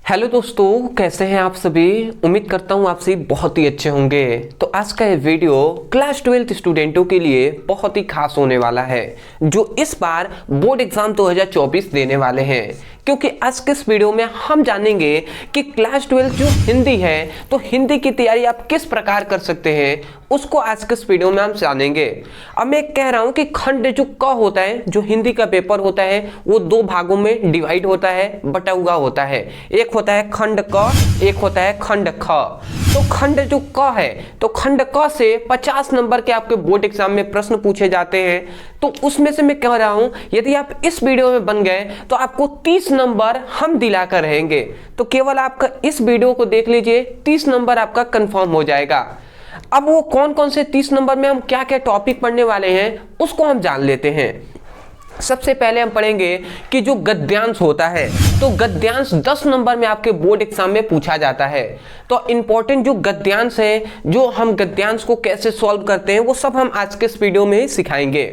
Hello दोस्तों, कैसे हैं आप सभी। उम्मीद करता हूं आप सभी बहुत ही अच्छे होंगे। तो आज का ये वीडियो क्लास 12th स्टूडेंटों के लिए बहुत ही खास होने वाला है, जो इस बार बोर्ड एग्जाम 2024 देने वाले हैं। क्योंकि आज के इस वीडियो में हम जानेंगे कि क्लास 12 जो हिंदी है, तो हिंदी की तैयारी आप किस प्रकार कर सकते हैं, उसको आज के इस वीडियो में हम जानेंगे। अब मैं कह रहा हूं कि खंड जो क होता है, जो हिंदी का पेपर होता है, वो दो भागों में डिवाइड होता है, बटा हुआ होता है। एक होता है खंड क, एक होता है खंड ख। तो खंड जो क है, तो खंड क से 50 नंबर के आपके बोर्ड एग्जाम में प्रश्न पूछे जाते हैं। तो उसमें से मैं कह रहा हूं, यदि आप इस वीडियो में बन गए तो आपको 30 नंबर हम दिलाकर रहेंगे। तो केवल आपका इस वीडियो को देख लीजिए, 30 नंबर आपका कंफर्म हो जाएगा। अब वो कौन कौन से 30 नंबर में हम क्या क्या टॉपिक पढ़ने वाले हैं, उसको हम जान लेते हैं। सबसे पहले हम पढ़ेंगे कि जो गद्यांश होता है, तो गद्यांश 10 नंबर में आपके बोर्ड एग्जाम में पूछा जाता है। तो इंपॉर्टेंट जो गद्यांश है, जो हम गद्यांश को कैसे सॉल्व करते हैं, वो सब हम आज के इस वीडियो में ही सिखाएंगे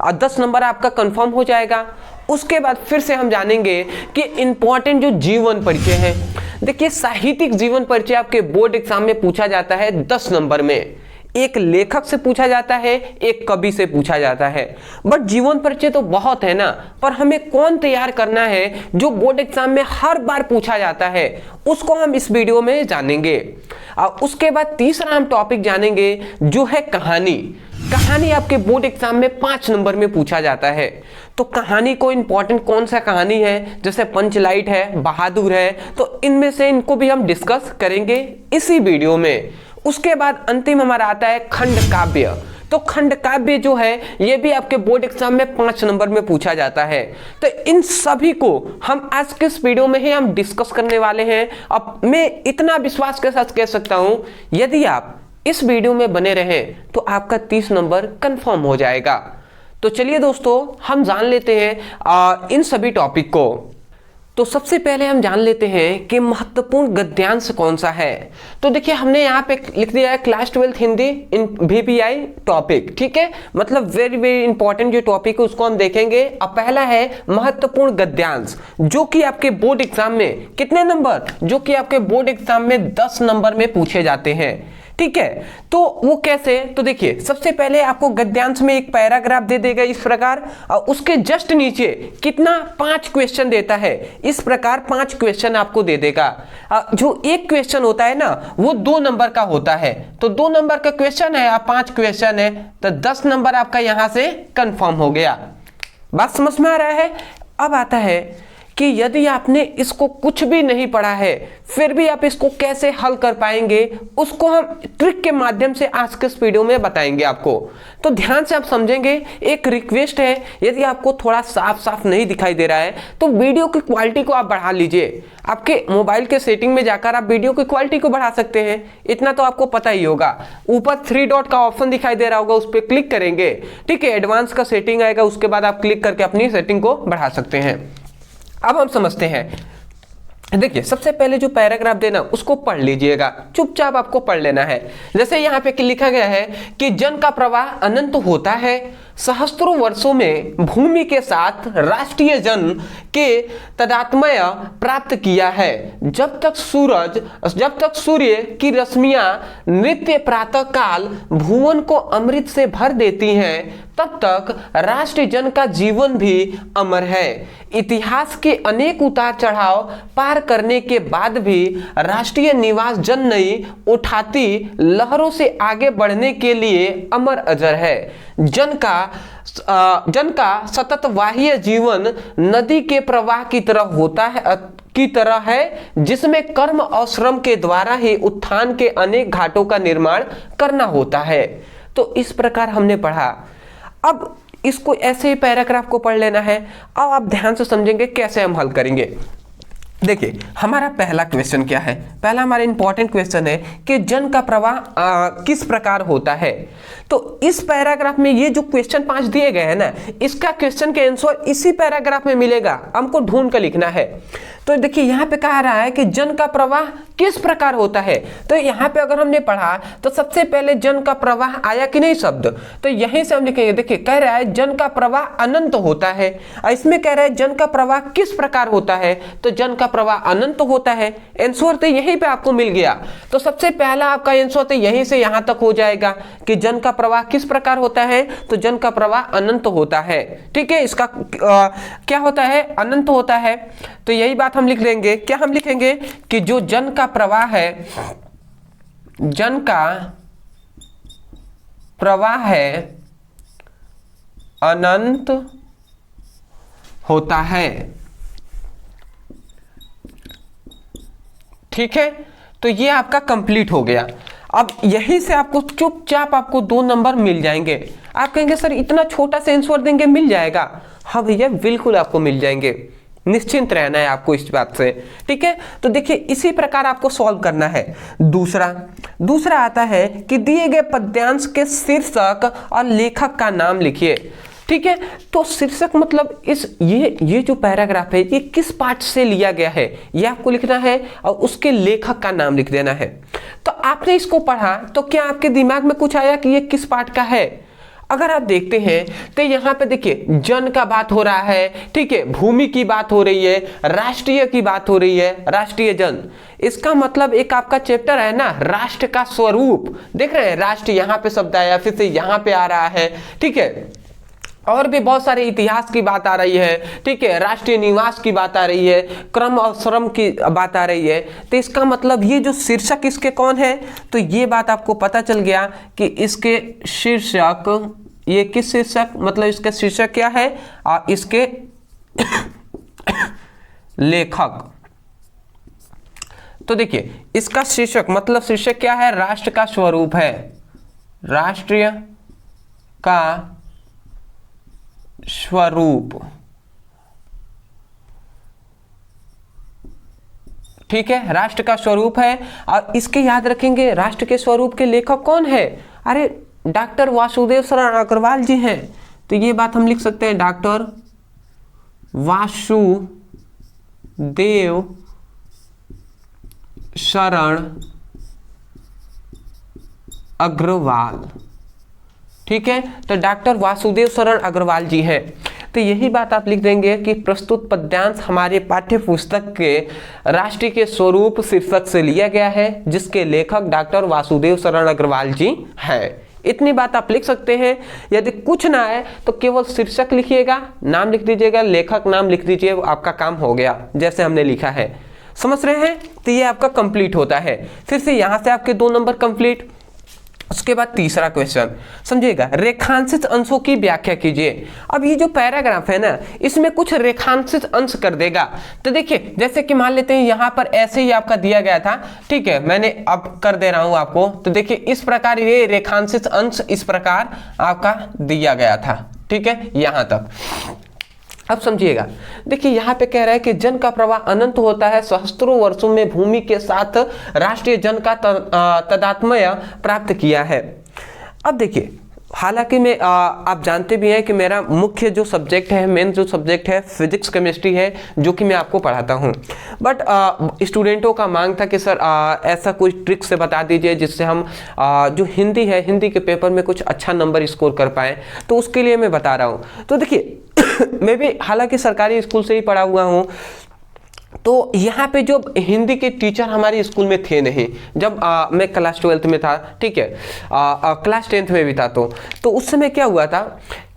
और 10 नंबर आपका कंफर्म हो जाएगा। उसके बाद फिर से हम जानेंगे कि इंपॉर्टेंट जो जीवन परिचय है। देखिए, साहित्यिक जीवन परिचय आपके बोर्ड एग्जाम में पूछा जाता है 10 नंबर में। एक लेखक से पूछा जाता है, एक कवि से पूछा जाता है। बट जीवन परिचय तो बहुत है ना, पर हमें कौन तैयार करना है जो बोर्ड एग्जाम में हर बार पूछा जाता है, उसको हम इस वीडियो में जानेंगे। और उसके बाद तीसरा हम टॉपिक जानेंगे जो है कहानी। कहानी आपके बोर्ड एग्जाम में 5 नंबर में पूछा जाता है। तो कहानी को इंपॉर्टेंट कौन सा कहानी है, जैसे पंचलाइट है, बहादुर है, तो इनमें से इनको भी हम डिस्कस करेंगे इसी वीडियो में। उसके बाद अंतिम हमारा आता है खंड काव्य। तो खंड काव्य जो है, ये भी आपके बोर्ड एग्जाम में 5 नंबर में पूछा जाता है। तो इन सभी को हम आज के इस वीडियो में ही हम डिस्कस करने वाले हैं। अब मैं इतना विश्वास के साथ कह सकता हूं, यदि आप इस वीडियो में बने रहें तो आपका 30 नंबर कंफर्म हो जाएगा। तो चलिए दोस्तों, हम जान लेते हैं इन सभी टॉपिक को। तो सबसे पहले हम जान लेते हैं कि महत्वपूर्ण गद्यांश कौन सा है। तो देखिए, हमने यहाँ पे लिख दिया है क्लास 12 हिंदी इन VPI टॉपिक, ठीक है, मतलब वेरी वेरी इंपॉर्टेंट जो टॉपिक है उसको हम देखेंगे। अब पहला है महत्वपूर्ण गद्यांश, जो कि आपके बोर्ड एग्जाम में कितने नंबर, जो कि आपके बोर्ड एग्जाम में 10 नंबर में पूछे जाते हैं, ठीक है। तो वो कैसे, तो देखिए, सबसे पहले आपको गद्यांश में एक पैराग्राफ दे देगा इस प्रकार, और उसके जस्ट नीचे कितना 5 क्वेश्चन देता है, इस प्रकार 5 क्वेश्चन आपको दे देगा। जो एक क्वेश्चन होता है ना, वो 2 नंबर का होता है। तो 2 नंबर का क्वेश्चन है, 5 क्वेश्चन है, तो 10 नंबर आपका यहां से कंफर्म हो गया। बात समझ में आ रहा है। अब आता है कि यदि आपने इसको कुछ भी नहीं पढ़ा है, फिर भी आप इसको कैसे हल कर पाएंगे, उसको हम ट्रिक के माध्यम से आज के इस वीडियो में बताएंगे आपको। तो ध्यान से आप समझेंगे। एक रिक्वेस्ट है, यदि आपको थोड़ा साफ साफ नहीं दिखाई दे रहा है तो वीडियो की क्वालिटी को आप बढ़ा लीजिए। आपके मोबाइल के सेटिंग में जाकर आप वीडियो की क्वालिटी को बढ़ा सकते हैं, इतना तो आपको पता ही होगा। ऊपर 3 डॉट का ऑप्शन दिखाई दे रहा होगा, उस पर क्लिक करेंगे, ठीक है, एडवांस का सेटिंग आएगा, उसके बाद आप क्लिक करके अपनी सेटिंग को बढ़ा सकते हैं। अब हम समझते हैं। देखिए, सबसे पहले जो पैराग्राफ देना उसको पढ़ लीजिएगा, चुपचाप आपको पढ़ लेना है। जैसे यहाँ पे लिखा गया है कि जन का प्रवाह अनंत होता है, सहस्त्रों वर्षों में भूमि के साथ राष्ट्रीय जन के तदात्मय प्राप्त किया है। जब तक सूर्य की रश्मियां नित्य प्रातः काल भुवन को अमृत से भर देती हैं, तब तक राष्ट्रीय जन का जीवन भी अमर है। इतिहास के अनेक उतार चढ़ाव पार करने के बाद भी राष्ट्रीय निवास जन नई उठाती लहरों से आगे बढ़ने के लिए अमर अजर है। जन का सतत वाह्य जीवन नदी के प्रवाह की तरह है, जिसमें कर्म और श्रम के द्वारा ही उत्थान के अनेक घाटों का निर्माण करना होता है। तो इस प्रकार हमने पढ़ा। अब इसको ऐसे ही पैराग्राफ को पढ़ लेना है। अब आप ध्यान से समझेंगे कैसे हम हल करेंगे। देखिए, हमारा पहला क्वेश्चन क्या है। पहला हमारा इंपॉर्टेंट क्वेश्चन है कि जन का प्रवाह किस प्रकार होता है। तो इस पैराग्राफ में ये जो क्वेश्चन 5 दिए गए हैं ना, इसका क्वेश्चन के आंसर इसी पैराग्राफ में मिलेगा, हमको ढूंढ कर लिखना है। तो देखिए यहाँ पे कह रहा है कि जन का प्रवाह किस प्रकार होता है। तो यहाँ पे अगर हमने पढ़ा तो सबसे पहले जन का प्रवाह आया कि नहीं शब्द, तो यहीं से हम लिखेंगे। देखिए कह रहा है जन का प्रवाह अनंत होता है, इसमें कह रहा है जन का प्रवाह किस प्रकार होता है, तो जन का प्रवाह अनंत होता है। आंसर तो यहीं पे आपको मिल गया। तो सबसे पहला आपका आंसर तो यहीं से यहां तक हो जाएगा कि जन का प्रवाह किस प्रकार होता है, तो जन का प्रवाह अनंत होता है। ठीक है, इसका क्या होता है, अनंत होता है। तो यही बात हम लिख लेंगे। क्या हम लिखेंगे कि जो जन का प्रवाह है, जन का प्रवाह है अनंत होता है। ठीक है, तो ये आपका कंप्लीट हो गया। अब यहीं से आपको चुपचाप आपको 2 नंबर मिल जाएंगे। आप कहेंगे सर इतना छोटा सा आंसर देंगे मिल जाएगा। हाँ भैया बिल्कुल आपको मिल जाएंगे, निश्चिंत रहना है आपको इस बात से। ठीक है, तो देखिए इसी प्रकार आपको सॉल्व करना है। दूसरा आता है कि दिए गए पद्यांश के शीर्षक और लेखक का नाम लिखिए। ठीक है, तो शीर्षक मतलब ये जो पैराग्राफ है ये किस पाठ से लिया गया है ये आपको लिखना है और उसके लेखक का नाम लिख देना है। तो आपने इसको पढ़ा तो क्या आपके दिमाग में कुछ आया कि ये किस पाठ का है? अगर आप देखते हैं तो यहाँ पे देखिए जन का बात हो रहा है, ठीक है, भूमि की बात हो रही है, राष्ट्रीय की बात हो रही है, राष्ट्रीय जन। इसका मतलब एक आपका चैप्टर है ना राष्ट्र का स्वरूप। देख रहे हैं राष्ट्र यहाँ पे शब्द आया, फिर से यहाँ पे आ रहा है। ठीक है, और भी बहुत सारे इतिहास की बात आ रही है। ठीक है, राष्ट्रीय निवास की बात आ रही है, क्रम और श्रम की बात आ रही है। तो इसका मतलब ये जो शीर्षक इसके कौन है, तो ये बात आपको पता चल गया कि इसके शीर्षक, ये किस शीर्षक, मतलब इसका शीर्षक क्या है और इसके लेखक। तो देखिए इसका शीर्षक मतलब शीर्षक क्या है, राष्ट्र का स्वरूप है, राष्ट्रीय का स्वरूप। ठीक है, राष्ट्र का स्वरूप है। और इसके याद रखेंगे राष्ट्र के स्वरूप के लेखक कौन है, अरे डॉक्टर वासुदेव शरण अग्रवाल जी हैं। तो ये बात हम लिख सकते हैं, डॉक्टर वासुदेव शरण अग्रवाल। ठीक है, तो डॉक्टर वासुदेव शरण अग्रवाल जी हैं। तो यही बात आप लिख देंगे कि प्रस्तुत पद्यांश हमारे पाठ्य पुस्तक के राष्ट्र के स्वरूप शीर्षक से लिया गया है, जिसके लेखक डॉक्टर वासुदेव शरण अग्रवाल जी हैं। इतनी बात आप लिख सकते हैं। यदि कुछ ना है तो केवल शीर्षक लिखिएगा, नाम लिख दीजिएगा, लेखक नाम लिख दीजिए, आपका काम हो गया जैसे हमने लिखा है। समझ रहे हैं? तो ये आपका कंप्लीट होता है। फिर से यहां से आपके 2 नंबर कंप्लीट। उसके बाद तीसरा क्वेश्चन समझिएगा, रेखांशित अंशों की व्याख्या कीजिए। अब ये जो पैराग्राफ है ना इसमें कुछ रेखांशित अंश कर देगा। तो देखिए जैसे कि मान लेते हैं यहाँ पर ऐसे ही आपका दिया गया था, ठीक है, मैंने अब कर दे रहा हूं आपको। तो देखिए इस प्रकार ये रेखांशित अंश इस प्रकार आपका दिया गया था। ठीक है, यहां तक। अब समझिएगा, देखिए यहाँ पे कह रहा है कि जन का प्रवाह अनंत होता है, सहस्त्रों वर्षों में भूमि के साथ राष्ट्रीय जन का तादात्म्य प्राप्त किया है। अब देखिए हालांकि मैं आप जानते भी हैं कि मेरा मुख्य जो सब्जेक्ट है, मेन जो सब्जेक्ट है फिजिक्स केमिस्ट्री है, जो कि मैं आपको पढ़ाता हूं। बट स्टूडेंटों का मांग था कि सर ऐसा कोई ट्रिक से बता दीजिए जिससे हम जो हिंदी है, हिंदी के पेपर में कुछ अच्छा नंबर स्कोर कर पाएँ। तो उसके लिए मैं बता रहा हूँ। तो देखिए मैं भी हालांकि सरकारी स्कूल से ही पढ़ा हुआ हूँ, तो यहाँ पे जो हिंदी के टीचर हमारे स्कूल में थे नहीं, जब मैं क्लास 12th में था, ठीक है, क्लास 10th में भी था। तो उस समय क्या हुआ था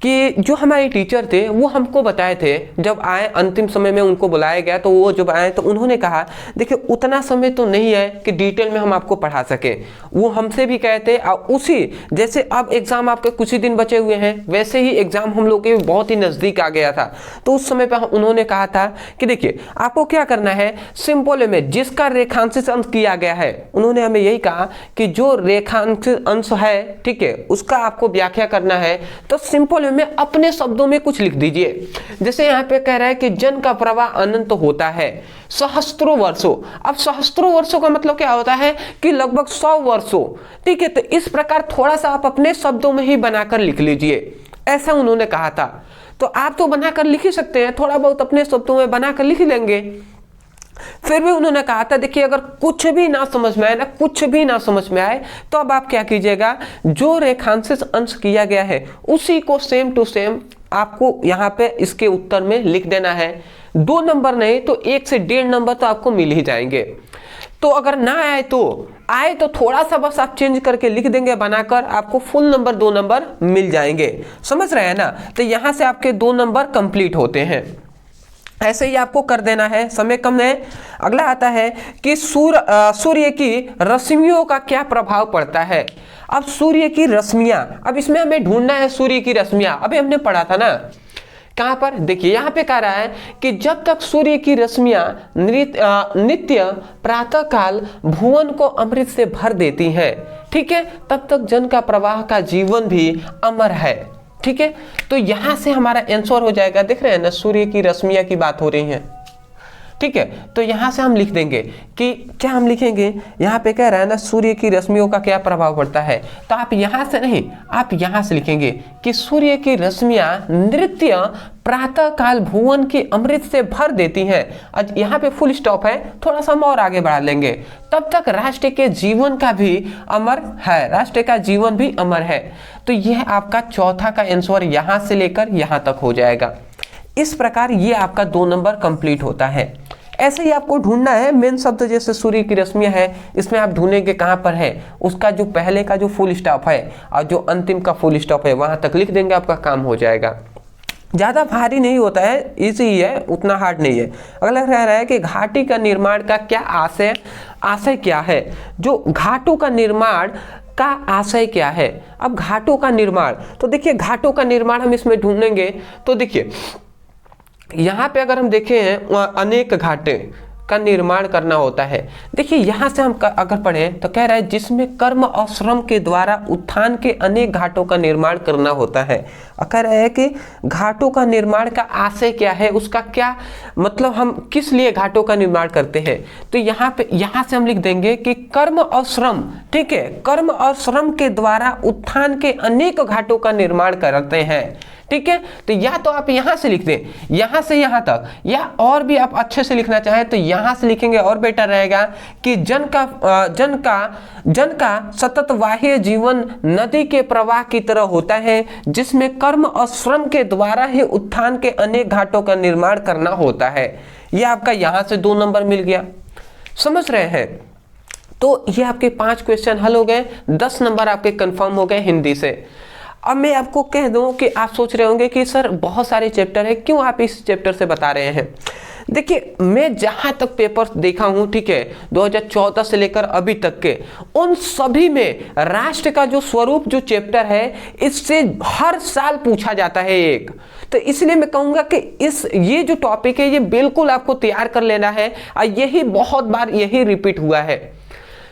कि जो हमारे टीचर थे वो हमको बताए थे, जब आए अंतिम समय में उनको बुलाया गया, तो वो जब आए तो उन्होंने कहा देखिए उतना समय तो नहीं है कि डिटेल में हम आपको पढ़ा सके। वो हमसे भी कहते और उसी जैसे अब एग्जाम आपके कुछ ही दिन बचे हुए हैं, वैसे ही एग्जाम हम लोग के बहुत ही नज़दीक आ गया था। तो उस समय पर उन्होंने कहा था कि देखिए आपको क्या करना है, सिंपल में जिसका रेखांशित अंश किया गया है, उन्होंने हमें यही कहा कि जो रेखांशित अंश है, ठीक है, उसका आपको व्याख्या करना है। तो सिंपल में अपने शब्दों में कुछ लिख दीजिए। जैसे यहाँ पे कह रहा है कि जन का प्रवाह अनंत होता है सहस्त्रों वर्षों। अब सहस्त्रों वर्षों का मतलब क्या होता है कि लगभग 100 वर्षों। ठीक है, तो इस प्रकार थोड़ा सा आप अपने शब्दों में ही बनाकर लिख लीजिए, ऐसा उन्होंने कहा था। तो आप तो बनाकर लिख ही सकते हैं, थोड़ा बहुत अपने शब्दों में बनाकर लिख लेंगे। फिर भी उन्होंने कहा था देखिए अगर कुछ भी ना समझ में आए ना, कुछ भी ना समझ में आए, तो अब आप क्या कीजिएगा, जो रेखांशित अंश किया गया है उसी को सेम टू सेम आपको यहाँ पे इसके उत्तर में लिख देना है। 2 नंबर नहीं तो 1 से 1.5 नंबर तो आपको मिल ही जाएंगे। तो अगर ना आए तो थोड़ा सा बस आप चेंज करके लिख देंगे बनाकर, आपको फुल नंबर 2 नंबर मिल जाएंगे। समझ रहे हैं ना? तो यहां से आपके 2 नंबर कंप्लीट होते हैं। ऐसे ही आपको कर देना है, समय कम है। अगला आता है कि सूर्य की रश्मियों का क्या प्रभाव पड़ता है। अब सूर्य की रश्मियां, अब इसमें हमें ढूंढना है सूर्य की रश्मियां। अभी हमने पढ़ा था ना, कहां पर, देखिए यहां पे कह रहा है कि जब तक सूर्य की रश्मियां नित्य प्रातः काल भुवन को अमृत से भर देती हैं, ठीक है, तब तक जन का प्रवाह का जीवन भी अमर है। ठीक है, तो यहां से हमारा आंसर हो जाएगा, देख रहे हैं ना, सूर्य की रश्मियां की बात हो रही है। ठीक है, तो यहां से हम लिख देंगे कि क्या हम लिखेंगे, यहां पे कह रहा है ना सूर्य की रश्मियों का क्या प्रभाव पड़ता है, तो आप यहां से नहीं, आप यहां से लिखेंगे कि सूर्य की रश्मियां नृत्य प्रातः काल भुवन की अमृत से भर देती हैं। आज यहाँ पे फुल स्टॉप है, थोड़ा सा हम और आगे बढ़ा लेंगे। तब तक राष्ट्र के जीवन का भी अमर है, राष्ट्र का जीवन भी अमर है। तो यह आपका चौथा का आंसर यहां से लेकर यहां तक हो जाएगा। इस प्रकार ये आपका 2 नंबर कंप्लीट होता है। ऐसे ही आपको ढूंढना है मेन शब्द, जैसे सूर्य की रश्मियां है, इसमें आप ढूंढेंगे कहां पर है, उसका जो पहले का जो फुल स्टॉप है और जो अंतिम का फुल स्टॉप है वहां तक लिख देंगे, आपका काम हो जाएगा। ज़्यादा भारी नहीं होता है, इजी ही है, उतना हार्ड नहीं है। अगला कह रहा है कि घाटी का निर्माण का क्या आशय क्या है। जो घाटों का निर्माण का आशय क्या है। अब घाटों का निर्माण, तो देखिए घाटों का निर्माण हम इसमें ढूंढेंगे, तो देखिए यहाँ पे अगर हम देखें अनेक घाटे का निर्माण करना होता है। देखिए यहाँ से हम अगर पढ़ें तो कह रहा है जिसमें कर्म और श्रम के द्वारा उत्थान के अनेक घाटों का निर्माण करना होता है। कह रहा है कि घाटों का निर्माण का आशय क्या है, उसका क्या मतलब, हम किस लिए घाटों का निर्माण करते हैं। तो यहाँ से हम लिख देंगे कि कर्म और श्रम, ठीक है, कर्म और श्रम के द्वारा उत्थान के अनेक घाटों का निर्माण करते हैं। ठीक है, तो या तो आप यहां से लिख दें, यहां से यहां तक, या और भी आप अच्छे से लिखना चाहें तो यहां से लिखेंगे और बेटर रहेगा कि जन का सतत बाह्य जीवन नदी के प्रवाह की तरह होता है, जिसमें कर्म और श्रम के द्वारा ही उत्थान के अनेक घाटों का निर्माण करना होता है। यह आपका यहां से 2 नंबर मिल गया। समझ रहे हैं? तो ये आपके 5 क्वेश्चन हल हो गए, 10 नंबर आपके कंफर्म हो गए हिंदी से। अब मैं आपको कह दूं कि आप सोच रहे होंगे कि सर बहुत सारे चैप्टर है, क्यों आप इस चैप्टर से बता रहे हैं। देखिए मैं जहां तक पेपर देखा हूं, ठीक है, 2014 से लेकर अभी तक के, उन सभी में राष्ट्र का जो स्वरूप जो चैप्टर है, इससे हर साल पूछा जाता है एक। तो इसलिए मैं कहूंगा कि ये जो टॉपिक है ये बिल्कुल आपको तैयार कर लेना है, और यही बहुत बार यही रिपीट हुआ है।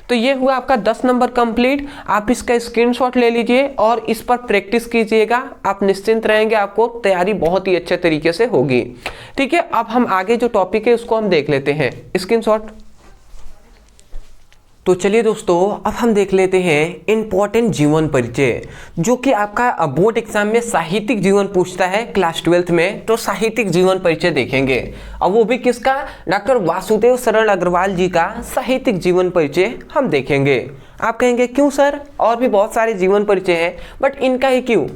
तो ये हुआ आपका 10 नंबर कंप्लीट। आप इसका स्क्रीनशॉट ले लीजिए और इस पर प्रैक्टिस कीजिएगा, आप निश्चिंत रहेंगे, आपको तैयारी बहुत ही अच्छे तरीके से होगी। ठीक है, अब हम आगे जो टॉपिक है उसको हम देख लेते हैं, स्क्रीनशॉट। तो चलिए दोस्तों, अब हम देख लेते हैं इंपॉर्टेंट जीवन परिचय, जो कि आपका बोर्ड एग्जाम में साहित्यिक जीवन पूछता है क्लास 12th में। तो साहित्यिक जीवन परिचय देखेंगे, अब वो भी किसका, डॉक्टर वासुदेव शरण अग्रवाल जी का साहित्यिक जीवन परिचय हम देखेंगे। आप कहेंगे क्यों सर, और भी बहुत सारे जीवन परिचय हैं, बट इनका ही क्यों।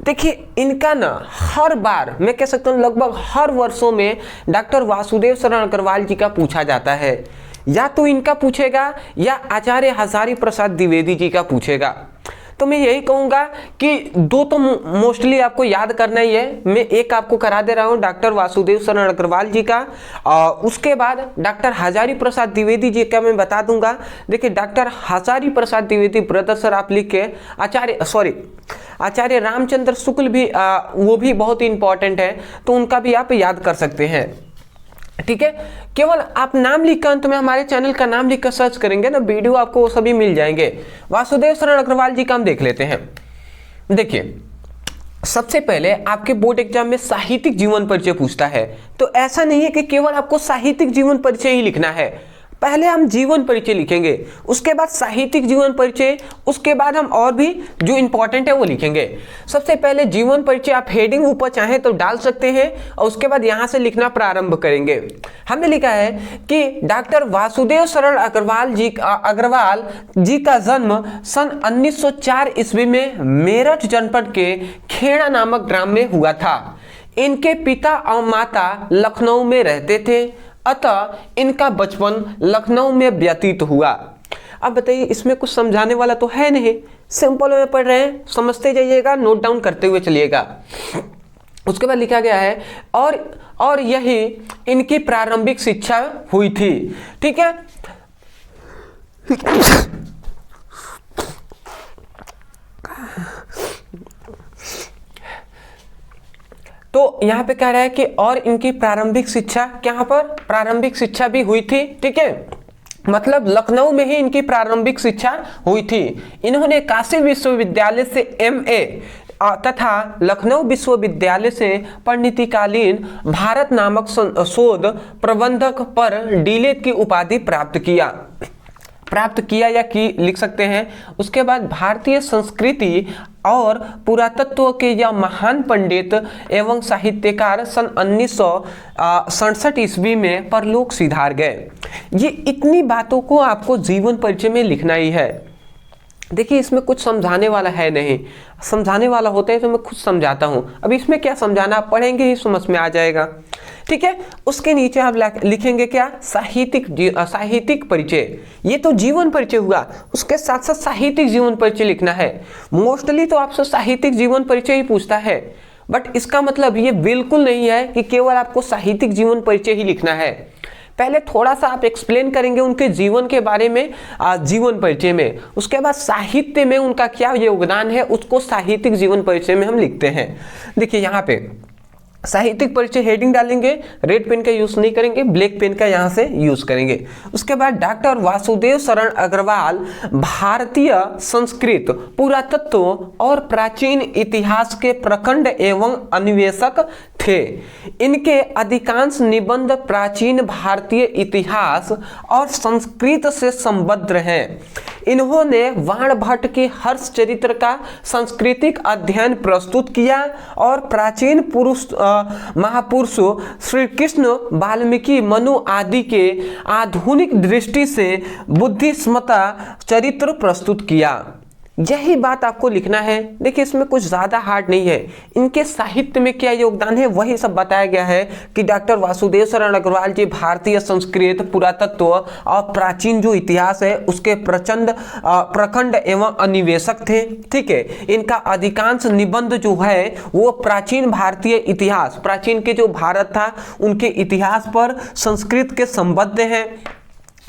देखिए इनका ना हर बार, मैं कह सकता हूँ लगभग हर वर्षों में डॉक्टर वासुदेव शरण अग्रवाल जी का पूछा जाता है। या तो इनका पूछेगा या आचार्य हजारी प्रसाद द्विवेदी जी का पूछेगा। तो मैं यही कहूंगा कि 2 तो मोस्टली आपको याद करना ही है। मैं एक आपको करा दे रहा हूं, डॉक्टर वासुदेव शरण अग्रवाल जी का, उसके बाद डॉक्टर हजारी प्रसाद द्विवेदी जी का मैं बता दूंगा। देखिए doctor Hazari Prasad Dwivedi brother sir आप लिख के, आचार्य रामचंद्र शुक्ल भी वो भी बहुत ही इंपॉर्टेंट है, तो उनका भी आप याद कर सकते हैं। ठीक है, केवल आप नाम लिखकर, अंत में हमारे चैनल का नाम लिखकर सर्च करेंगे ना, वीडियो आपको वो सभी मिल जाएंगे। वासुदेव शरण अग्रवाल जी का हम देख लेते हैं। देखिए सबसे पहले आपके बोर्ड एग्जाम में साहित्यिक जीवन परिचय पूछता है, तो ऐसा नहीं है कि केवल आपको साहित्यिक जीवन परिचय ही लिखना है। पहले हम जीवन परिचय लिखेंगे, उसके बाद साहित्यिक जीवन परिचय, उसके बाद हम और भी जो इंपॉर्टेंट है वो लिखेंगे। सबसे पहले जीवन परिचय आप हेडिंग ऊपर चाहें तो डाल सकते हैं और उसके बाद यहां से लिखना प्रारंभ करेंगे। हमने लिखा है कि डॉक्टर वासुदेव शरण अग्रवाल जी का जन्म सन 1904 ईस्वी में मेरठ जनपद के खेड़ा नामक ग्राम में हुआ था। इनके पिता और माता लखनऊ में रहते थे, अतः इनका बचपन लखनऊ में व्यतीत हुआ। अब बताइए, इसमें कुछ समझाने वाला तो है नहीं, सिंपल में पढ़ रहे हैं, समझते जाइएगा, नोट डाउन करते हुए चलिएगा। उसके बाद लिखा गया है और यही इनकी प्रारंभिक शिक्षा हुई थी। ठीक है, तो यहां पे कह रहा है कि और इनकी प्रारंभिक शिक्षा, यहाँ पर प्रारंभिक शिक्षा भी हुई थी। ठीक है, मतलब लखनऊ में ही इनकी प्रारंभिक शिक्षा हुई थी। इन्होंने काशी विश्वविद्यालय से MA तथा लखनऊ विश्वविद्यालय से परिणतिकालीन भारत नामक शोध प्रबंधक पर डीलेट की उपाधि प्राप्त किया या की लिख सकते हैं। उसके बाद भारतीय संस्कृति और पुरातत्व के यह महान पंडित एवं साहित्यकार सन 1967 ईस्वी में परलोक सिधार गए। ये इतनी बातों को आपको जीवन परिचय में लिखना ही है। देखिए, इसमें कुछ समझाने वाला है नहीं, समझाने वाला होता है तो मैं खुद समझाता हूं। अब इसमें क्या समझाना, आप पढ़ेंगे ही समझ में आ जाएगा। ठीक है, उसके नीचे आप लिखेंगे क्या, साहित्यिक परिचय। ये तो जीवन परिचय हुआ, उसके साथ साथ साहित्यिक जीवन परिचय लिखना है। मोस्टली तो आपसे साहित्यिक जीवन परिचय ही पूछता है, बट इसका मतलब ये बिल्कुल नहीं है कि केवल आपको साहित्यिक जीवन परिचय ही लिखना है। पहले थोड़ा सा आप एक्सप्लेन करेंगे उनके जीवन के बारे में जीवन परिचय में, उसके बाद साहित्य में उनका क्या योगदान है उसको साहित्यिक जीवन परिचय में हम लिखते हैं। देखिए यहाँ पे साहित्यिक परिचय हेडिंग डालेंगे, रेड पेन का यूज नहीं करेंगे, ब्लैक पेन का यहाँ से यूज करेंगे। उसके बाद डॉक्टर वासुदेव शरण अग्रवाल भारतीय संस्कृत, पुरातत्व और प्राचीन इतिहास के प्रखंड एवं अन्वेषक थे। इनके अधिकांश निबंध प्राचीन भारतीय इतिहास और संस्कृत से संबद्ध हैं। इन्होंने वाणभट्ट के हर्ष चरित्र का सांस्कृतिक अध्ययन प्रस्तुत किया और प्राचीन महापुरुषों श्री कृष्ण, वाल्मीकि, मनु आदि के आधुनिक दृष्टि से बुद्धिस्मता चरित्र प्रस्तुत किया। यही बात आपको लिखना है। देखिए, इसमें कुछ ज़्यादा हार्ड नहीं है। इनके साहित्य में क्या योगदान है वही सब बताया गया है कि डॉक्टर वासुदेव शरण अग्रवाल जी भारतीय संस्कृत, पुरातत्व और प्राचीन जो इतिहास है उसके प्रखंड एवं अन्वेषक थे। ठीक है, इनका अधिकांश निबंध जो है वो प्राचीन भारतीय इतिहास, प्राचीन के जो भारत था उनके इतिहास पर संस्कृत के संबद्ध हैं।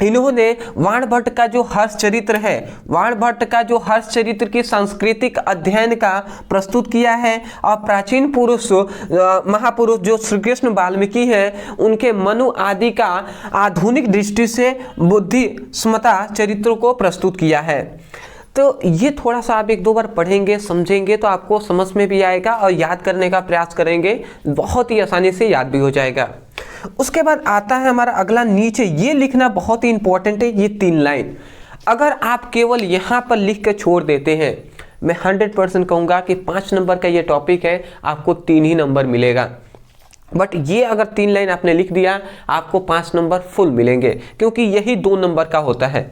इन्होंने वाणभट्ट का जो हर्ष चरित्र है, वाणभट्ट का जो हर्ष चरित्र की सांस्कृतिक अध्ययन का प्रस्तुत किया है और प्राचीन महापुरुष जो श्री कृष्ण, वाल्मीकि है उनके मनु आदि का आधुनिक दृष्टि से बुद्धिस्मता चरित्र को प्रस्तुत किया है। तो ये थोड़ा सा आप एक दो बार पढ़ेंगे, समझेंगे तो आपको समझ में भी आएगा और याद करने का प्रयास करेंगे, बहुत ही आसानी से याद भी हो जाएगा। उसके बाद आता है हमारा अगला, नीचे ये लिखना बहुत ही इंपॉर्टेंट है, ये 3 लाइन। अगर आप केवल यहाँ पर लिख के छोड़ देते हैं, मैं 100% कहूँगा कि 5 नंबर का ये टॉपिक है, आपको 3 ही नंबर मिलेगा। बट ये अगर 3 लाइन आपने लिख दिया आपको 5 नंबर फुल मिलेंगे, क्योंकि यही 2 नंबर का होता है।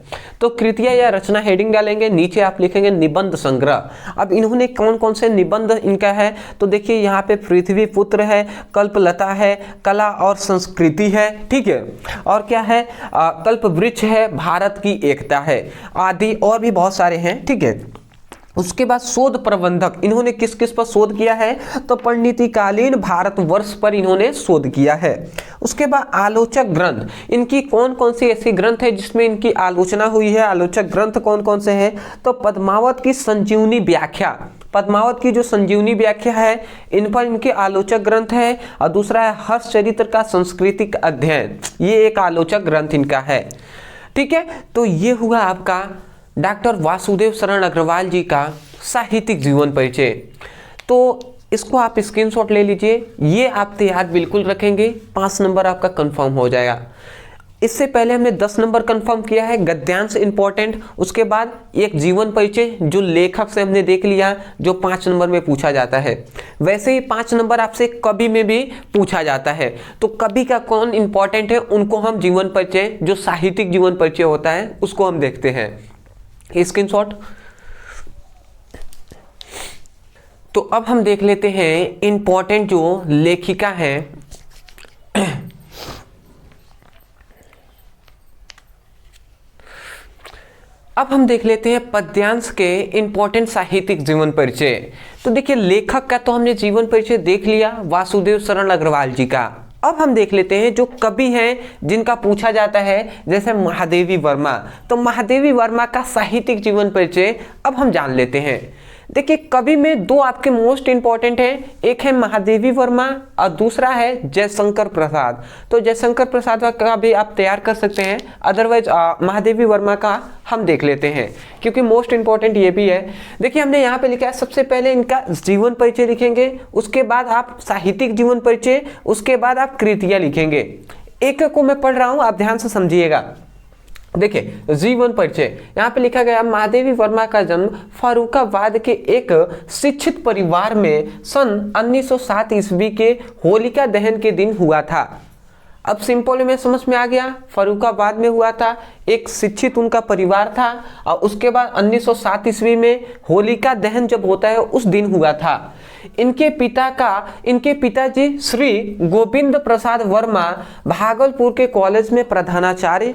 तो कृतियाँ या रचना हेडिंग डालेंगे, नीचे आप लिखेंगे निबंध संग्रह। अब इन्होंने कौन कौन से निबंध इनका है, तो देखिए यहाँ पे पृथ्वी पुत्र है, कल्पलता है, कला और संस्कृति है, ठीक है, और क्या है, कल्प वृक्ष है, भारत की एकता है, आदि और भी बहुत सारे हैं। ठीक है, उसके बाद शोध प्रबंधक, इन्होंने किस किस पर शोध किया है, तो परिणतिकालीन भारतवर्ष पर इन्होंने शोध किया है। उसके बाद आलोचक ग्रंथ, इनकी कौन कौन सी ऐसी ग्रंथ है जिसमें इनकी आलोचना हुई है, आलोचक ग्रंथ कौन कौन से हैं, तो पद्मावत की संजीवनी व्याख्या, पद्मावत की जो संजीवनी व्याख्या है इन पर इनके आलोचक ग्रंथ है, और दूसरा है हर्ष चरित्र का सांस्कृतिक अध्ययन, ये एक आलोचक ग्रंथ इनका है। ठीक है, तो ये हुआ आपका डॉक्टर वासुदेव शरण अग्रवाल जी का साहित्यिक जीवन परिचय। तो इसको आप स्क्रीनशॉट ले लीजिए, ये आप याद बिल्कुल रखेंगे, 5 नंबर आपका कंफर्म हो जाएगा। इससे पहले हमने 10 नंबर कंफर्म किया है, गद्यांश इंपॉर्टेंट। उसके बाद एक जीवन परिचय जो लेखक से हमने देख लिया, जो 5 नंबर में पूछा जाता है। वैसे ही 5 नंबर आपसे कवि में भी पूछा जाता है, तो कवि का कौन इंपॉर्टेंट है उनको हम जीवन परिचय, जो साहित्यिक जीवन परिचय होता है उसको हम देखते हैं। स्क्रीनशॉट। तो अब हम देख लेते हैं इंपॉर्टेंट जो लेखिका है, अब हम देख लेते हैं पद्यांश के इंपॉर्टेंट साहित्यिक जीवन परिचय। तो देखिए लेखक का तो हमने जीवन परिचय देख लिया, वासुदेव शरण अग्रवाल जी का। अब हम देख लेते हैं जो कवि हैं जिनका पूछा जाता है, जैसे महादेवी वर्मा। तो महादेवी वर्मा का साहित्यिक जीवन परिचय अब हम जान लेते हैं। देखिए कवि में 2 आपके मोस्ट इंपॉर्टेंट हैं, एक है महादेवी वर्मा और दूसरा है जयशंकर प्रसाद। तो जयशंकर प्रसाद का भी आप तैयार कर सकते हैं, अदरवाइज महादेवी वर्मा का हम देख लेते हैं क्योंकि मोस्ट इंपॉर्टेंट ये भी है। देखिए हमने यहाँ पे लिखा है, सबसे पहले इनका जीवन परिचय लिखेंगे, उसके बाद आप साहित्यिक जीवन परिचय, उसके बाद आप कृतियाँ लिखेंगे। एक को मैं पढ़ रहा हूँ, आप ध्यान से समझिएगा। देखिए जीवन परिचय यहाँ पे लिखा गया, महादेवी वर्मा का जन्म फर्रुखाबाद के एक शिक्षित परिवार में सन 1907 ईस्वी के होलिका दहन के दिन हुआ था। अब सिंपल में समझ में आ गया, फर्रुखाबाद में हुआ था, एक शिक्षित उनका परिवार था और उसके बाद 1907 ईस्वी में होलिका दहन जब होता है उस दिन हुआ था। इनके पिताजी श्री गोविंद प्रसाद वर्मा भागलपुर के कॉलेज में प्रधानाचार्य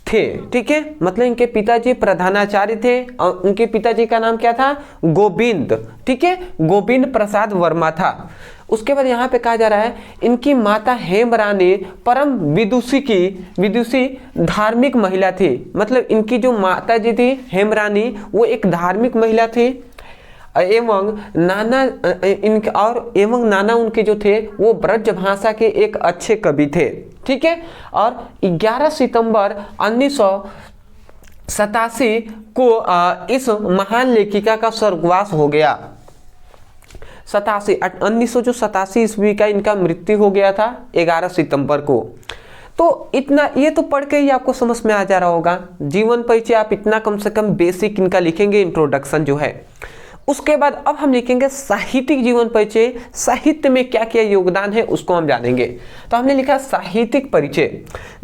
थे। ठीक है, मतलब इनके पिताजी प्रधानाचार्य थे और उनके पिताजी का नाम क्या था, गोविंद। ठीक है, गोविंद प्रसाद वर्मा था। उसके बाद यहाँ पे कहा जा रहा है इनकी माता हेमरानी परम विदुषी धार्मिक महिला थी। मतलब इनकी जो माता जी थी हेमरानी, वो एक धार्मिक महिला थी एवं नाना उनके जो थे वो ब्रज भाषा के एक अच्छे कवि थे। ठीक है, और 11 सितंबर 1987 को इस महान लेखिका का स्वर्गवास हो गया। 1987 ईस्वी का इनका मृत्यु हो गया था 11 सितंबर को। तो इतना ये तो पढ़ के ही आपको समझ में आ जा रहा होगा। जीवन परिचय आप इतना कम से कम बेसिक इनका लिखेंगे, इंट्रोडक्शन जो है। उसके बाद अब हम लिखेंगे साहित्यिक जीवन परिचय, साहित्य में क्या क्या योगदान है उसको हम जानेंगे। तो हमने लिखा साहित्यिक परिचय।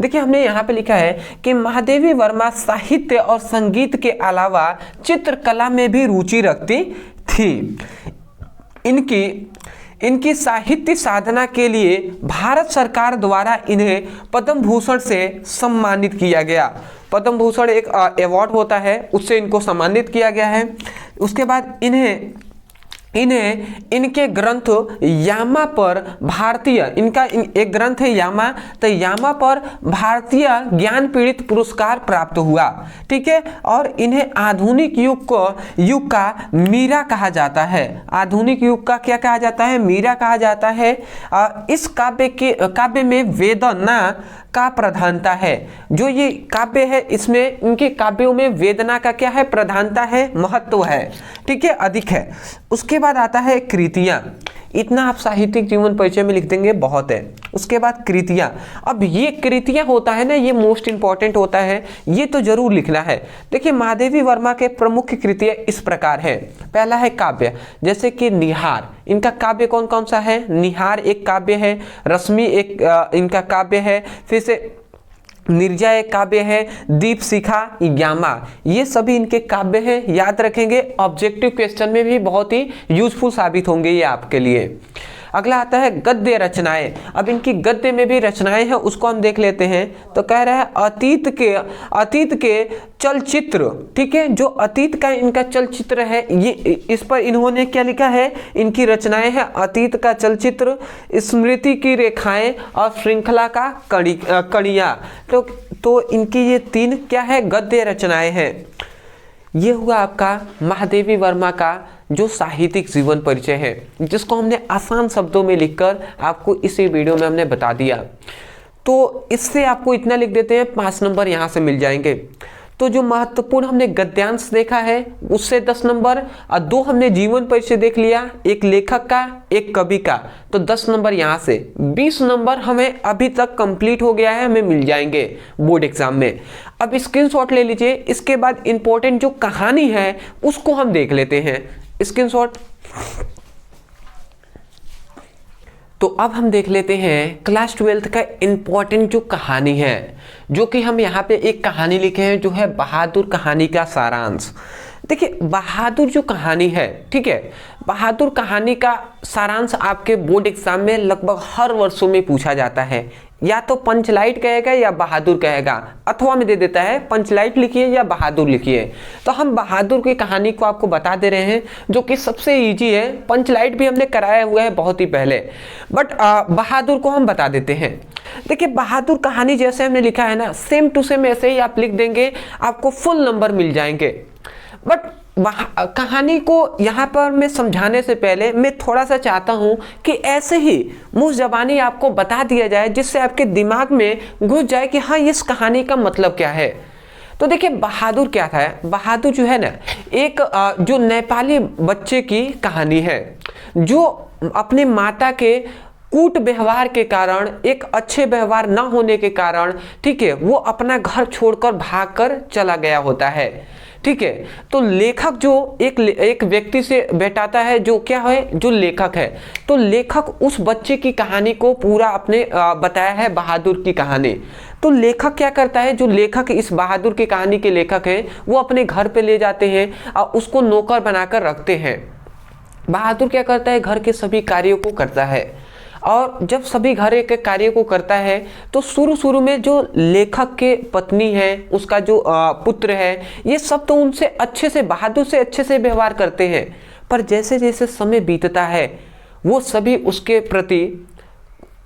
देखिए हमने यहाँ पे लिखा है कि महादेवी वर्मा साहित्य और संगीत के अलावा चित्रकला में भी रुचि रखती थी। इनकी साहित्य साधना के लिए भारत सरकार द्वारा इन्हें पद्म भूषण से सम्मानित किया गया। पद्म भूषण एक अवार्ड होता है, उससे इनको सम्मानित किया गया है। उसके बाद इनके ग्रंथ यामा पर भारतीय, इनका एक ग्रंथ है यामा, तो यामा पर भारतीय ज्ञान पीड़ित पुरस्कार प्राप्त हुआ। ठीक है, और इन्हें आधुनिक युग का मीरा कहा जाता है। आधुनिक युग का क्या कहा जाता है, मीरा कहा जाता है। इस काव्य में वेदना का प्रधानता है। जो ये काव्य है इसमें इनके काव्यों में वेदना का क्या है, प्रधानता है, महत्व है। ठीक है, अधिक है। उसके बाद आता है कृतियाँ। इतना आप साहित्यिक जीवन परिचय में लिख देंगे, बहुत है। उसके बाद कृतियाँ। अब ये कृतियाँ होता है ना, ये मोस्ट इंपॉर्टेंट होता है, ये तो जरूर लिखना है। देखिए महादेवी वर्मा के प्रमुख कृतियाँ इस प्रकार है। पहला है काव्य, जैसे कि निहार। इनका काव्य कौन कौन सा है, निहार एक काव्य है, रश्मि एक इनका काव्य है, फिर से निर्जय एक काव्य है, दीप शिखा, यामा, ये सभी इनके काव्य हैं। याद रखेंगे, ऑब्जेक्टिव क्वेश्चन में भी बहुत ही यूजफुल साबित होंगे ये आपके लिए। अगला आता है गद्य रचनाएं। अब इनकी गद्य में भी रचनाएं हैं, उसको हम देख लेते हैं। तो कह रहा है अतीत के चलचित्र। ठीक है, जो अतीत का इनका चलचित्र है, ये इस पर इन्होंने क्या लिखा है, इनकी रचनाएं हैं अतीत का चलचित्र, स्मृति की रेखाएं और श्रृंखला का कड़ियाँ। तो इनकी ये 3 क्या है, गद्य रचनाएं हैं। ये हुआ आपका महादेवी वर्मा का जो साहित्यिक जीवन परिचय है, जिसको हमने आसान शब्दों में लिखकर आपको इसी वीडियो में हमने बता दिया। तो इससे आपको इतना लिख देते हैं, 5 नंबर यहाँ से मिल जाएंगे। तो जो महत्वपूर्ण हमने गद्यांश देखा है उससे 10 नंबर, और 2 हमने जीवन परिचय देख लिया, एक लेखक का एक कवि का, तो 10 नंबर यहाँ से 20 नंबर हमें अभी तक कंप्लीट हो गया है, हमें मिल जाएंगे बोर्ड एग्जाम में। अब स्क्रीनशॉट ले लीजिए, इसके बाद इंपॉर्टेंट जो कहानी है उसको हम देख लेते हैं। स्क्रीनशॉट। तो अब हम देख लेते हैं क्लास 12th का इंपॉर्टेंट जो कहानी है, जो कि हम यहाँ पे एक कहानी लिखे हैं जो है बहादुर कहानी का सारांश। देखिए बहादुर जो कहानी है, ठीक है, बहादुर कहानी का सारांश आपके बोर्ड एग्जाम में लगभग हर वर्षों में पूछा जाता है। या तो पंचलाइट कहेगा या बहादुर कहेगा, अथवा में दे देता है पंचलाइट लिखिए या बहादुर लिखिए। तो हम बहादुर की कहानी को आपको बता दे रहे हैं, जो कि सबसे इजी है। पंचलाइट भी हमने कराया हुआ है बहुत ही पहले, बट बहादुर को हम बता देते हैं। देखिए बहादुर कहानी जैसे हमने लिखा है ना, सेम टू सेम ऐसे ही आप लिख देंगे, आपको फुल नंबर मिल जाएंगे। बट कहानी को यहाँ पर मैं समझाने से पहले मैं थोड़ा सा चाहता हूँ कि ऐसे ही मुँह ज़बानी आपको बता दिया जाए, जिससे आपके दिमाग में घुस जाए कि हाँ इस कहानी का मतलब क्या है। तो देखिए बहादुर क्या था। बहादुर जो है ना, एक जो नेपाली बच्चे की कहानी है, जो अपने माता के कूट व्यवहार के कारण, एक अच्छे व्यवहार ना होने के कारण, ठीक है, वो अपना घर छोड़कर भागकर चला गया होता है। ठीक है, तो लेखक जो एक व्यक्ति से भेटाता है, जो क्या है, जो लेखक है। तो लेखक उस बच्चे की कहानी को पूरा अपने बताया है, बहादुर की कहानी। तो लेखक क्या करता है, जो लेखक इस बहादुर की कहानी के लेखक हैं, वो अपने घर पे ले जाते हैं और उसको नौकर बनाकर रखते हैं। बहादुर क्या करता है, घर के सभी कार्यों को करता है। और जब सभी घर के कार्य को करता है तो शुरू में जो लेखक के पत्नी है, उसका जो पुत्र है, ये सब तो उनसे अच्छे से, बहादुर से अच्छे से व्यवहार करते हैं। पर जैसे जैसे समय बीतता है, वो सभी उसके प्रति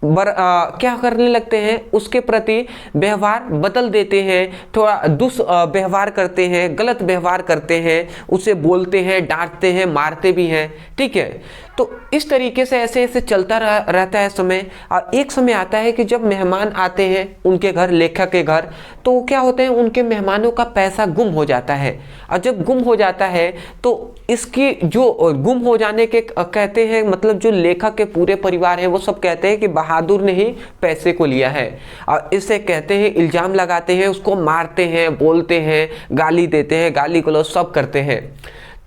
क्या करने लगते हैं, उसके प्रति व्यवहार बदल देते हैं, थोड़ा व्यवहार करते हैं, गलत व्यवहार करते हैं, उसे बोलते हैं, डांटते हैं, मारते भी हैं। ठीक है, तो इस तरीके से ऐसे ऐसे चलता रहता है समय। और एक समय आता है कि जब मेहमान आते हैं उनके घर, लेखक के घर, तो क्या होते हैं, उनके मेहमानों का पैसा गुम हो जाता है। और जब गुम हो जाता है तो इसकी जो गुम हो जाने के कहते हैं, मतलब जो लेखक के पूरे परिवार है वो सब कहते हैं कि बहादुर ने ही पैसे को लिया है। और इसे कहते हैं, इल्जाम लगाते हैं, उसको मारते हैं, बोलते हैं, गाली देते हैं, गाली गलौज सब करते हैं।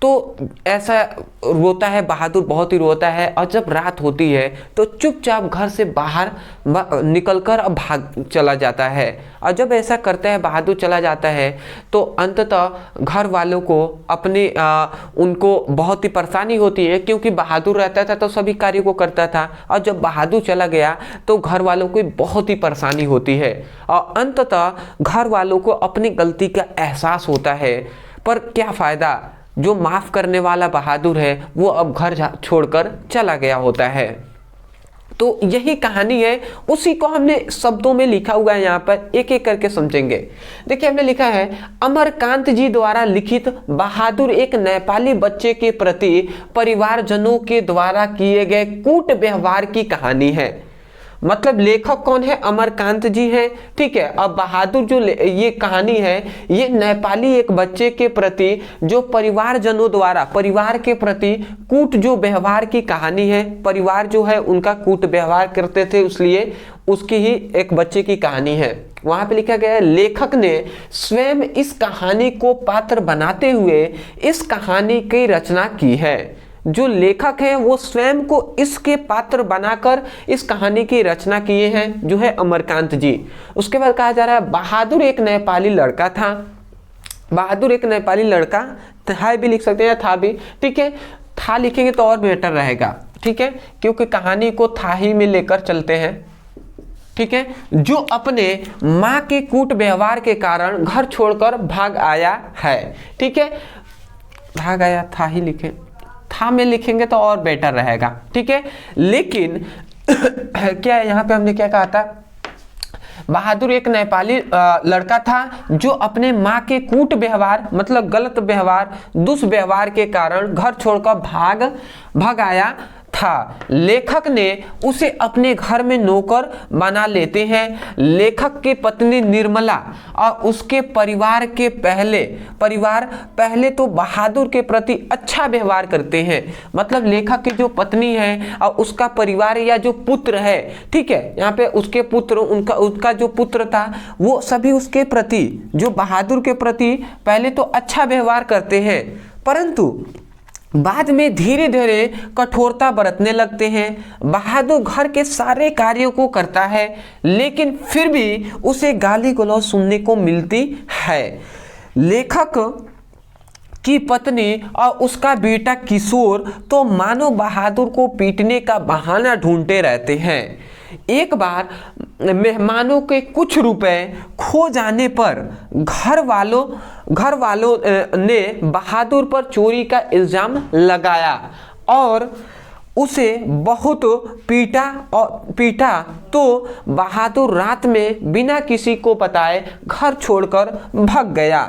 तो ऐसा रोता है बहादुर, बहुत ही रोता है। और जब रात होती है तो चुपचाप घर से बाहर निकलकर भाग चला जाता है। और जब ऐसा करता है, बहादुर चला जाता है, तो अंततः घर वालों को अपने उनको बहुत ही परेशानी होती है, क्योंकि बहादुर रहता था तो सभी कार्यों को करता था। और जब बहादुर चला गया तो घर वालों को बहुत ही परेशानी होती है। और अंततः घर वालों को अपनी गलती का एहसास होता है। पर क्या फ़ायदा, जो माफ़ करने वाला बहादुर है वो अब घर छोड़कर चला गया होता है। तो यही कहानी है, उसी को हमने शब्दों में लिखा हुआ है, यहाँ पर एक एक करके समझेंगे। देखिए हमने लिखा है, अमरकांत जी द्वारा लिखित बहादुर एक नेपाली बच्चे के प्रति परिवारजनों के द्वारा किए गए कूट व्यवहार की कहानी है। मतलब लेखक कौन है, अमरकांत जी हैं। ठीक है, अब बहादुर जो ये कहानी है, ये नेपाली एक बच्चे के प्रति जो परिवारजनों द्वारा, परिवार के प्रति कूट जो व्यवहार की कहानी है। परिवार जो है उनका कूट व्यवहार करते थे, इसलिए उसकी ही एक बच्चे की कहानी है। वहां पे लिखा गया है, लेखक ने स्वयं इस कहानी को पात्र बनाते हुए इस कहानी की रचना की है। जो लेखक हैं वो स्वयं को इसके पात्र बनाकर इस कहानी की रचना किए हैं, जो है अमरकांत जी। उसके बाद कहा जा रहा है, बहादुर एक नेपाली लड़का था। बहादुर एक नेपाली लड़का था भी लिख सकते हैं, था भी। ठीक है, था लिखेंगे तो और बेहतर रहेगा। ठीक है, क्योंकि कहानी को था ही में लेकर चलते हैं। ठीक है, जो अपने माँ के कूट व्यवहार के कारण घर छोड़कर भाग आया है। ठीक है, भाग आया, था ही लिखें, था में लिखेंगे तो और बेटर रहेगा। ठीक है, लेकिन क्या है, यहाँ पे हमने क्या कहा था, बहादुर एक नेपाली लड़का था जो अपने माँ के कूट व्यवहार, मतलब गलत व्यवहार, दुष्व्यवहार के कारण घर छोड़कर भाग आया था। लेखक ने उसे अपने घर में नौकर बना लेते हैं। लेखक की पत्नी निर्मला और उसके परिवार पहले तो बहादुर के प्रति अच्छा व्यवहार करते हैं। मतलब लेखक की जो पत्नी है और उसका परिवार या जो पुत्र है, ठीक है, यहाँ पे उसके पुत्र, उसका जो पुत्र था, वो सभी उसके प्रति, जो बहादुर के प्रति पहले तो अच्छा व्यवहार करते हैं, परंतु बाद में धीरे धीरे कठोरता बरतने लगते हैं। बहादुर घर के सारे कार्यों को करता है, लेकिन फिर भी उसे गाली गलौज सुनने को मिलती है। लेखक की पत्नी और उसका बेटा किशोर तो मानो बहादुर को पीटने का बहाना ढूंढते रहते हैं। एक बार मेहमानों के कुछ रुपए खो जाने पर घर वालों ने बहादुर पर चोरी का इल्जाम लगाया और उसे बहुत पीटा तो बहादुर रात में बिना किसी को बताए घर छोड़कर भाग गया।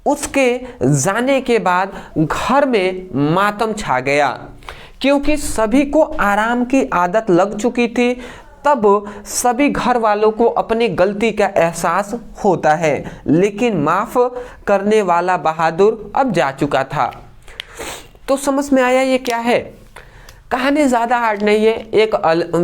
उसके जाने के बाद घर में मातम छा गया, क्योंकि सभी को आराम की आदत लग चुकी थी। तब सभी घर वालों को अपनी गलती का एहसास होता है, लेकिन माफ करने वाला बहादुर अब जा चुका था। तो समझ में आया ये क्या है? कहानी ज़्यादा हार्ड नहीं है। एक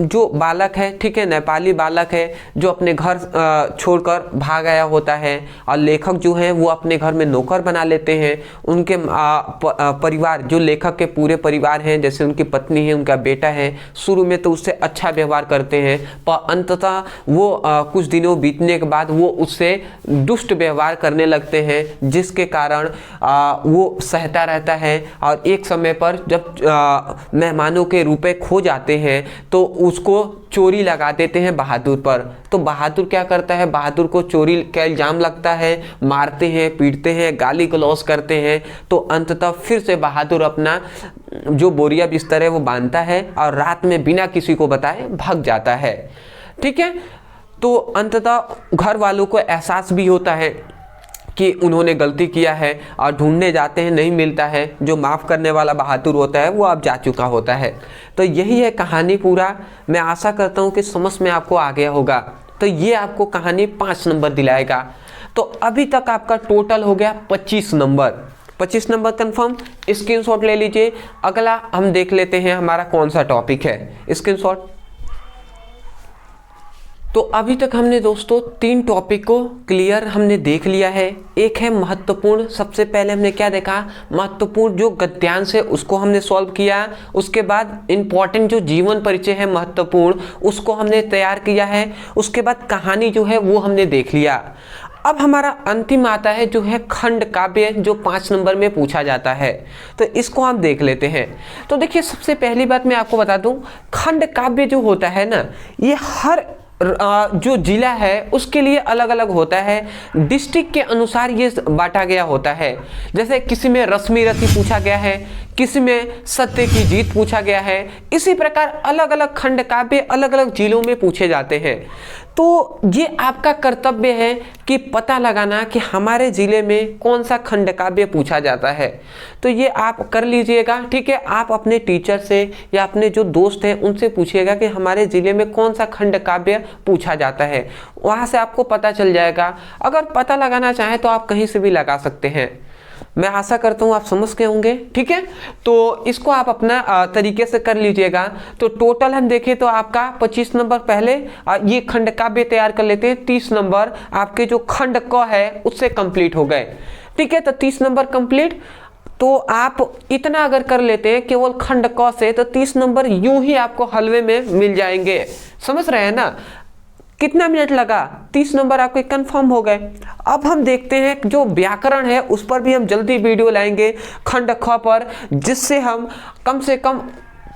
जो बालक है, ठीक है, नेपाली बालक है, जो अपने घर छोड़कर भाग आया होता है और लेखक जो है वो अपने घर में नौकर बना लेते हैं। उनके परिवार, जो लेखक के पूरे परिवार हैं, जैसे उनकी पत्नी है, उनका बेटा है, शुरू में तो उससे अच्छा व्यवहार करते हैं, पर अंततः वो कुछ दिनों बीतने के बाद वो उससे दुष्ट व्यवहार करने लगते हैं, जिसके कारण वो सहता रहता है। और एक समय पर जब मेहमानों के रुपए खो जाते हैं तो उसको चोरी लगा देते हैं बहादुर पर। तो बहादुर क्या करता है? बहादुर को चोरी का इल्जाम लगता है, मारते हैं, पीटते हैं, गाली गलौज करते हैं। तो अंततः फिर से बहादुर अपना जो बोरिया बिस्तर है वो बांधता है और रात में बिना किसी को बताए भाग जाता है। ठीक है, तो अंततः घर वालों को एहसास भी होता है कि उन्होंने गलती किया है और ढूंढने जाते हैं, नहीं मिलता है। जो माफ़ करने वाला बहादुर होता है वो अब जा चुका होता है। तो यही है कहानी पूरा। मैं आशा करता हूँ कि समझ में आपको आ गया होगा। तो ये आपको कहानी 5 नंबर दिलाएगा। तो अभी तक आपका टोटल हो गया 25 नंबर। 25 नंबर कंफर्म, स्क्रीनशॉट ले लीजिए। अगला हम देख लेते हैं हमारा कौन सा टॉपिक है। स्क्रीनशॉट। तो अभी तक हमने दोस्तों 3 टॉपिक को क्लियर हमने देख लिया है। एक है महत्वपूर्ण। सबसे पहले हमने क्या देखा? महत्वपूर्ण जो गद्यांश है उसको हमने सॉल्व किया। उसके बाद इंपॉर्टेंट जो जीवन परिचय है महत्वपूर्ण, उसको हमने तैयार किया है। उसके बाद कहानी जो है वो हमने देख लिया। अब हमारा अंतिम आता है जो है खंड काव्य, जो 5 नंबर में पूछा जाता है। तो इसको हम देख लेते हैं। तो देखिए, सबसे पहली बात मैं आपको बता दूं, खंड काव्य जो होता है ना, ये हर जो जिला है उसके लिए अलग अलग होता है। डिस्ट्रिक्ट के अनुसार ये बांटा गया होता है। जैसे किसी में रश्मि रथी पूछा गया है, किसी में सत्य की जीत पूछा गया है। इसी प्रकार अलग अलग खंड काव्य अलग अलग जिलों में पूछे जाते हैं। तो ये आपका कर्तव्य है कि पता लगाना कि हमारे ज़िले में कौन सा खंड काव्य पूछा जाता है। तो ये आप कर लीजिएगा, ठीक है। आप अपने टीचर से या अपने जो दोस्त हैं उनसे पूछिएगा कि हमारे ज़िले में कौन सा खंड काव्य पूछा जाता है। वहाँ से आपको पता चल जाएगा। अगर पता लगाना चाहें तो आप कहीं से भी लगा सकते हैं। मैं आशा करता हूँ आप समझ गए होंगे, ठीक है। तो इसको आप अपना तरीके से कर लीजिएगा। तो टोटल हम देखें तो आपका 25 नंबर पहले ये खंड काव्य तैयार कर लेते हैं। 30 नंबर आपके जो खंड क है उससे कंप्लीट हो गए, ठीक है। तो 30 नंबर कंप्लीट। तो आप इतना अगर कर लेते हैं केवल खंड क से, तो 30 नंबर यूं ही आपको हलवे में मिल जाएंगे। समझ रहे हैं ना? कितना मिनट लगा? 30 नंबर आपके कंफर्म हो गए। अब हम देखते हैं जो व्याकरण है उस पर भी हम जल्दी वीडियो लाएंगे खंड ख पर, जिससे हम कम से कम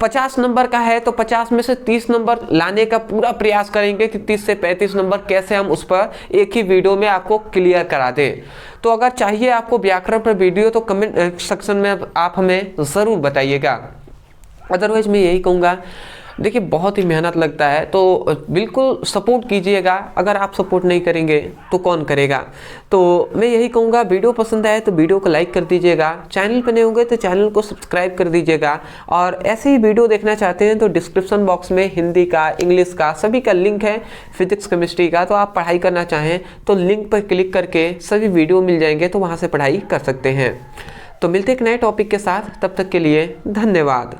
50 नंबर का है तो 50 में से 30 नंबर लाने का पूरा प्रयास करेंगे कि 30 से 35 नंबर कैसे हम उस पर एक ही वीडियो में आपको क्लियर करा दें। तो अगर चाहिए आपको व्याकरण पर वीडियो तो कमेंट सेक्शन में आप हमें ज़रूर बताइएगा। अदरवाइज मैं यही कहूँगा, देखिए बहुत ही मेहनत लगता है, तो बिल्कुल सपोर्ट कीजिएगा। अगर आप सपोर्ट नहीं करेंगे तो कौन करेगा। तो मैं यही कहूँगा, वीडियो पसंद आए तो वीडियो को लाइक कर दीजिएगा, चैनल पर नए होंगे तो चैनल को सब्सक्राइब कर दीजिएगा। और ऐसे ही वीडियो देखना चाहते हैं तो डिस्क्रिप्शन बॉक्स में हिंदी का, इंग्लिश का, सभी का लिंक है, फिजिक्स केमिस्ट्री का। तो आप पढ़ाई करना चाहें तो लिंक पर क्लिक करके सभी वीडियो मिल जाएंगे, तो वहाँ से पढ़ाई कर सकते हैं। तो मिलते एक नए टॉपिक के साथ, तब तक के लिए धन्यवाद।